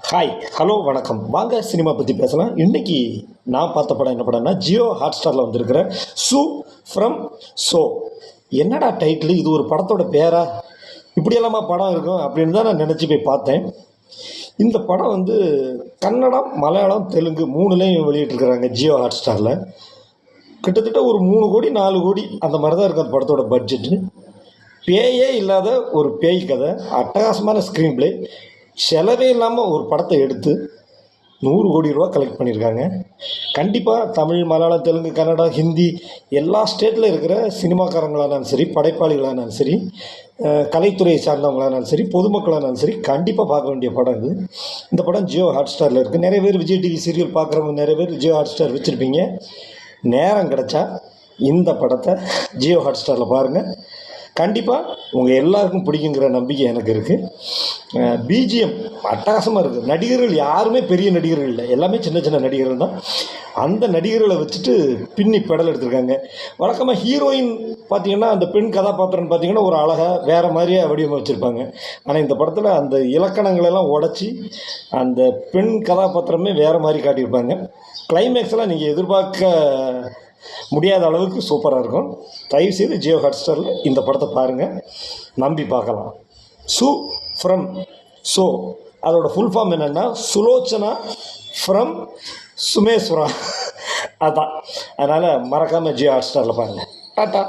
Hi hello வணக்கம். வாங்க cinema பற்றி பேசலாம். இன்றைக்கி நான் பார்த்த படம் என்ன படம்னா, ஜியோ ஹாட்ஸ்டாரில் வந்திருக்கிற சு ஃப்ரம் ஸோ. என்னடா டைட்டில், இது ஒரு படத்தோட பேரா, இப்படியெல்லாமா படம் இருக்கும் அப்படின்னு தான் நான் நினச்சி போய் பார்த்தேன். இந்த படம் வந்து கன்னடம், மலையாளம், தெலுங்கு மூணுலேயும் வெளியிட்டிருக்கிறாங்க ஜியோ ஹாட்ஸ்டாரில். கிட்டத்தட்ட ஒரு 3 கோடி 4 கோடி அந்த மாதிரி தான் இருக்குது அந்த படத்தோட பட்ஜெட்டு. பேயே இல்லாத ஒரு பேய் கதை, அட்டகாசமான ஸ்க்ரீன் பிளே, செலவே இல்லாமல் ஒரு படத்தை எடுத்து 100 கோடி ரூபா கலெக்ட் பண்ணியிருக்காங்க. கண்டிப்பாக தமிழ், மலையாளம், தெலுங்கு, கன்னடா, ஹிந்தி எல்லா ஸ்டேட்டில் இருக்கிற சினிமாக்காரங்களானாலும் சரி, படைப்பாளிகளானாலும் சரி, கலைத்துறையை சார்ந்தவங்களானாலும் சரி, பொதுமக்களானாலும் சரி, கண்டிப்பாக பார்க்க வேண்டிய படம் இது. இந்த படம் ஜியோ ஹாட்ஸ்டாரில் இருக்குது. நிறைய பேர் விஜய் டிவி சீரியல் பார்க்குறவங்க நிறைய பேர் ஜியோ ஹாட்ஸ்டார் வச்சுருப்பீங்க. நேரம் கிடச்சா இந்த படத்தை ஜியோ ஹாட்ஸ்டாரில் பாருங்கள். கண்டிப்பாக உங்கள் எல்லாருக்கும் பிடிக்குங்கிற நம்பிக்கை எனக்கு இருக்குது. பிஜிஎம் அட்டகாசமாக இருக்குது. நடிகர்கள் யாருமே பெரிய நடிகர்கள் இல்லை, எல்லாமே சின்ன சின்ன நடிகர்கள் தான். அந்த நடிகர்களை வச்சுட்டு பின்னி பெடல் எடுத்திருக்காங்க. வழக்கமாக ஹீரோயின் பார்த்திங்கன்னா, அந்த பெண் கதாபாத்திரம்னு பார்த்திங்கன்னா ஒரு அழகாக வேறு மாதிரியே வடிவமைச்சிருப்பாங்க. ஆனால் இந்த படத்தில் அந்த இலக்கணங்களெல்லாம் உடச்சி அந்த பெண் கதாபாத்திரமே வேறு மாதிரி காட்டியிருப்பாங்க. கிளைமேக்ஸ்லாம் நீங்கள் எதிர்பார்க்க முடியாத அளவுக்கு சூப்பராக இருக்கும். தயவுசெய்து ஜியோ ஹாட்ஸ்டாரில் இந்த படத்தை பாருங்கள், நம்பி பார்க்கலாம். சு ஃப்ரம் ஸோ, அதோட ஃபுல் ஃபார்ம் என்னென்னா சுலோச்சனா ஃப்ரம் சுமேஸ்வரா. அதான், அதனால் மறக்காமல் ஜியோ ஹாட்ஸ்டாரில் பாருங்கள். டாட்டா.